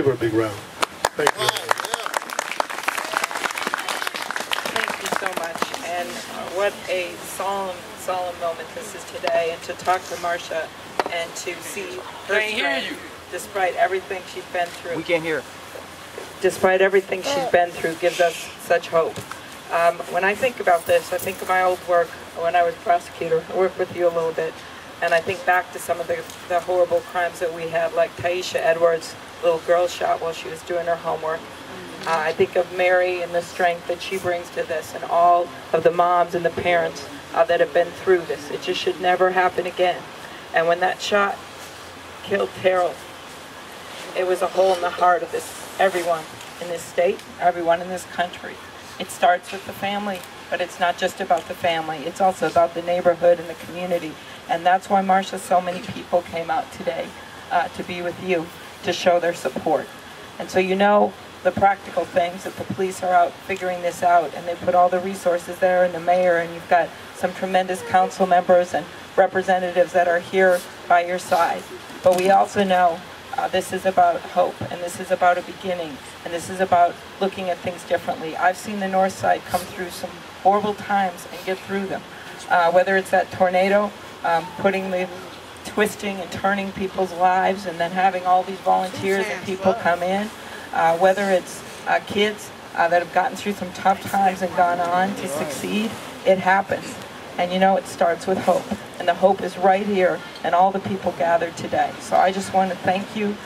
her a big round. Thank you. Thank you so much. And what a solemn moment this is today. And to talk to Marsha and to see her strength, despite everything she's been through. We can't hear. Despite everything she's been through, gives us such hope. When I think about this, I think of my old work when I was prosecutor. I worked with you a little bit. And I think back to some of the horrible crimes that we had, like Taisha Edwards, little girl shot while she was doing her homework. I think of Mary and the strength that she brings to this, and all of the moms and the parents that have been through this. It just should never happen again. And when that shot killed Terrell, it was a hole in the heart of everyone in this state, everyone in this country. It starts with the family, but it's not just about the family. It's also about the neighborhood and the community. And that's why, Marsha, so many people came out today to be with you, to show their support. And so you know the practical things, that the police are out figuring this out, and they put all the resources there, and the mayor, and you've got some tremendous council members and representatives that are here by your side. But we also know this is about hope, and this is about a beginning, and this is about looking at things differently. I've seen the North Side come through some horrible times and get through them. Whether it's that tornado, twisting and turning people's lives, and then having all these volunteers and people come in, whether it's kids that have gotten through some tough times and gone on to succeed, it happens. And you know, it starts with hope. And the hope is right here, and all the people gathered today. So I just want to thank you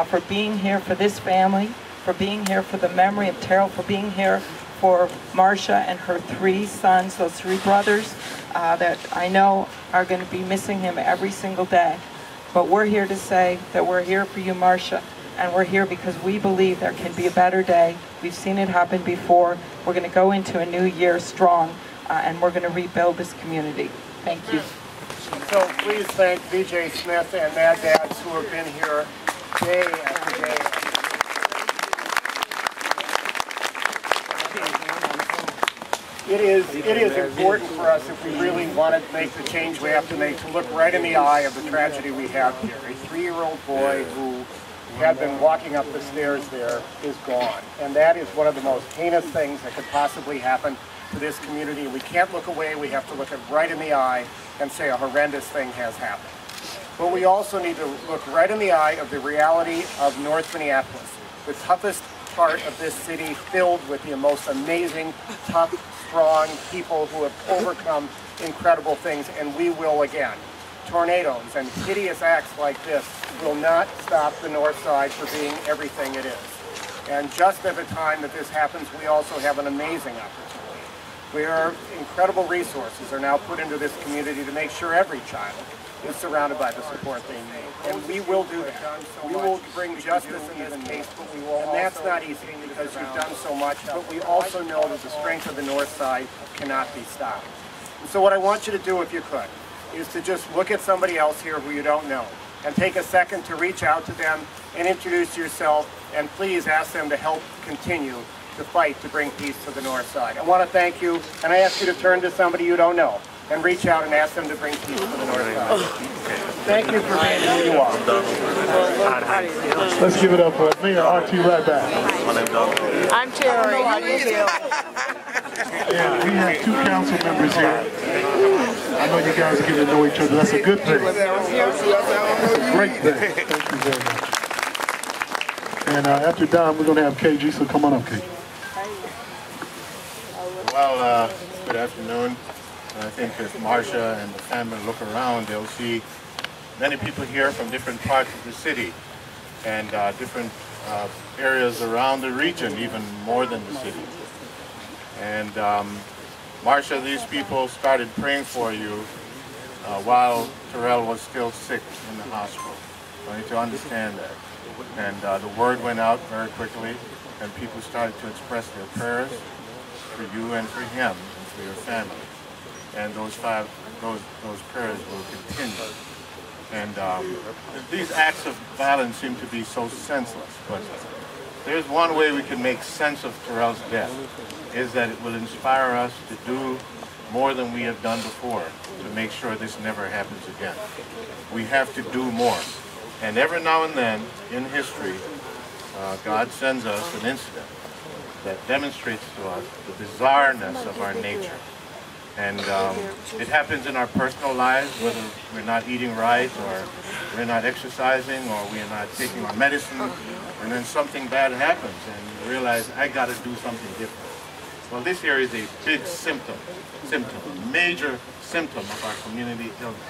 for being here for this family, for being here for the memory of Terrell, for being here for Marsha and her 3 sons, those 3 brothers that I know are going to be missing him every single day. But we're here to say that we're here for you, Marsha, and we're here because we believe there can be a better day. We've seen it happen before. We're going to go into a new year strong, and we're going to rebuild this community. Thank you. So please thank VJ Smith and Mad Dads who have been here day after day. It is important for us, if we really want to make the change we have to make, to look right in the eye of the tragedy we have here. A 3-year-old boy who had been walking up the stairs there is gone. And that is one of the most heinous things that could possibly happen to this community. We can't look away. We have to look it right in the eye and say a horrendous thing has happened. But we also need to look right in the eye of the reality of North Minneapolis, the toughest part of this city, filled with the most amazing, tough, strong people who have overcome incredible things, and we will again. Tornadoes and hideous acts like this will not stop the North Side from being everything it is. And just at the time that this happens, we also have an amazing opportunity, where incredible resources are now put into this community to make sure every child is surrounded by the support they need. And we will do that. We will bring justice in this case, but we will, and that's not easy because you've done so much, but we also know that the strength of the North Side cannot be stopped. And so what I want you to do, if you could, is to just look at somebody else here who you don't know and take a second to reach out to them and introduce yourself, and please ask them to help continue to fight to bring peace to the North Side. I want to thank you, and I ask you to turn to somebody you don't know and reach out and ask them to bring peace to the North Side. Thank you for being who you are. Let's give it up for Mayor R.T. right back. I'm Terry. And we have 2 council members here. I know you guys get to know each other. That's a good thing. That's a great thing. Thank you very much. And after Don, we're going to have KG, so come on up, KG. Well, good afternoon. I think if Marsha and the family look around, they'll see many people here from different parts of the city and different areas around the region, even more than the city. And Marsha, these people started praying for you while Terrell was still sick in the hospital. So you need to understand that. And the word went out very quickly, and people started to express their prayers for you and for him and for your family. And those prayers will continue. And these acts of violence seem to be so senseless, but there's one way we can make sense of Terrell's death, is that it will inspire us to do more than we have done before to make sure this never happens again. We have to do more. And every now and then in history, God sends us an incident that demonstrates to us the bizarreness of our nature. And it happens in our personal lives, whether we're not eating right, or we're not exercising, or we're not taking our medicine, and then something bad happens, and you realize, I got to do something different. Well, this here is a big symptom, major symptom of our community illness.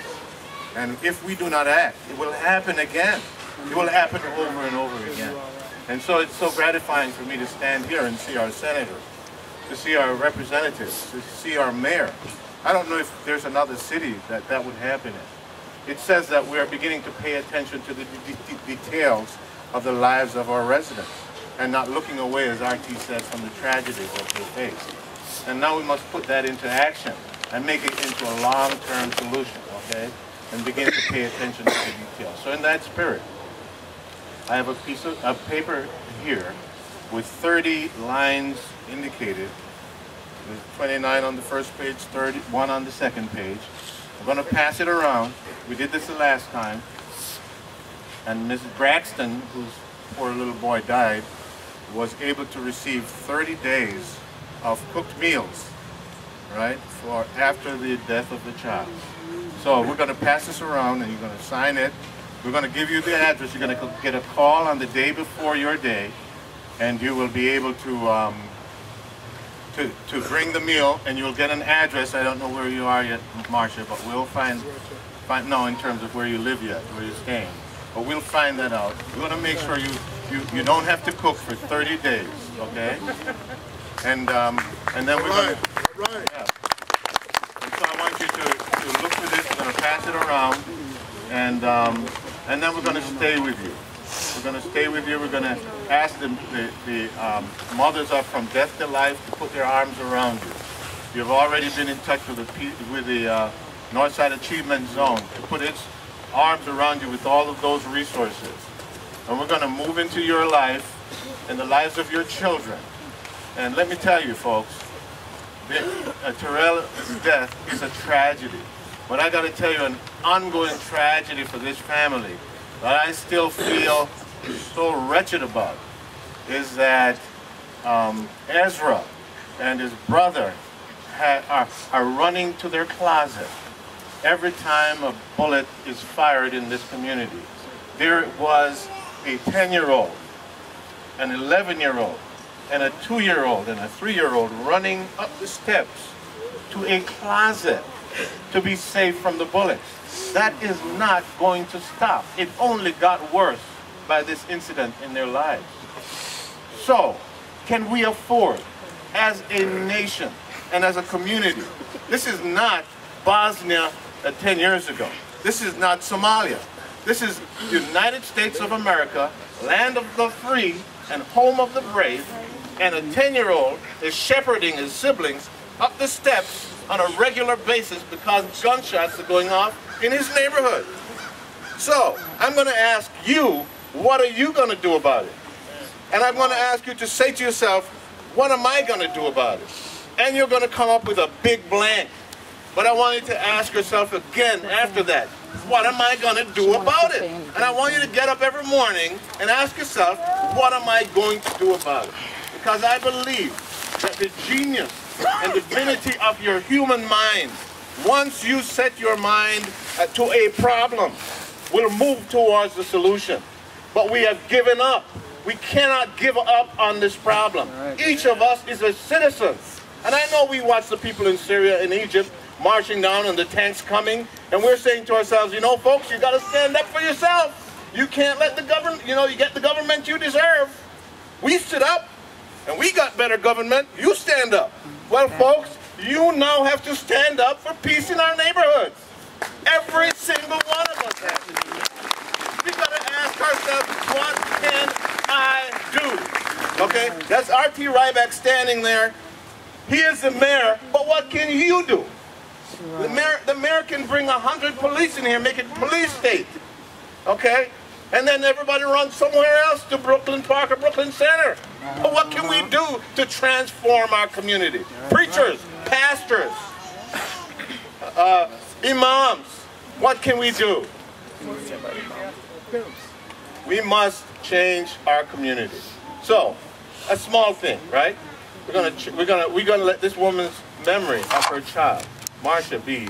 And if we do not act, it will happen again. It will happen over and over again. And so it's so gratifying for me to stand here and see our senators, to see our representatives, to see our mayor. I don't know if there's another city that would happen in. It says that we are beginning to pay attention to the details of the lives of our residents and not looking away, as RT said, from the tragedies that they face. And now we must put that into action and make it into a long-term solution, okay? And begin to pay attention to the details. So in that spirit, I have a piece of paper here with 30 lines indicated. There's 29 on the first page, 31 on the second page. I'm going to pass it around. We did this the last time. And Mrs. Braxton, whose poor little boy died, was able to receive 30 days of cooked meals, right, for after the death of the child. So we're going to pass this around, and you're going to sign it. We're going to give you the address. You're going to get a call on the day before your day, and you will be able to bring the meal, and you'll get an address. I don't know where you are yet, Marcia, but we'll find no, in terms of where you live yet, where you're staying. But we'll find that out. We want to make sure you don't have to cook for 30 days, okay? And then we're going to... Yeah. And so I want you to look for this. We're going to pass it around, and then we're going to stay with you. We're going to stay with you. We're going to ask the mothers up from death to life to put their arms around you. You've already been in touch with the Northside Achievement Zone to put its arms around you with all of those resources. And we're going to move into your life and the lives of your children. And let me tell you, folks, Terrell's death is a tragedy. But I got to tell you, an ongoing tragedy for this family that I still feel so wretched about is that Ezra and his brother are running to their closet every time a bullet is fired in this community. There was a 10-year-old, an 11-year-old, and a 2-year-old and a 3-year-old running up the steps to a closet to be safe from the bullets. That is not going to stop. It only got worse by this incident in their lives. So, can we afford, as a nation and as a community, this is not Bosnia 10 years ago. This is not Somalia. This is the United States of America, land of the free and home of the brave, and a 10-year-old is shepherding his siblings up the steps on a regular basis because gunshots are going off in his neighborhood. So, I'm going to ask you, what are you going to do about it? And I'm going to ask you to say to yourself, what am I going to do about it? And you're going to come up with a big blank. But I want you to ask yourself again after that, what am I going to do about it? And I want you to get up every morning and ask yourself, what am I going to do about it? Because I believe that the genius and divinity of your human mind, once you set your mind to a problem, will move towards the solution. But we have given up. We cannot give up on this problem. Each of us is a citizen. And I know we watch the people in Syria and Egypt marching down and the tanks coming, and we're saying to ourselves, you know, folks, you got to stand up for yourself. You can't let the government, you get the government you deserve. We stood up, and we got better government. You stand up. Well, folks, you now have to stand up for peace in our neighborhoods. Every single one of us has to do that. We've got to ask ourselves, what can I do? Okay, that's R.T. Ryback standing there. He is the mayor, but what can you do? The mayor can bring 100 police in here, make it police state, okay? And then everybody runs somewhere else to Brooklyn Park or Brooklyn Center. But what can we do to transform our community? Preachers, pastors, imams, what can we do? We must change our community. So, a small thing, right? We're gonna let this woman's memory of her child, Marsha, be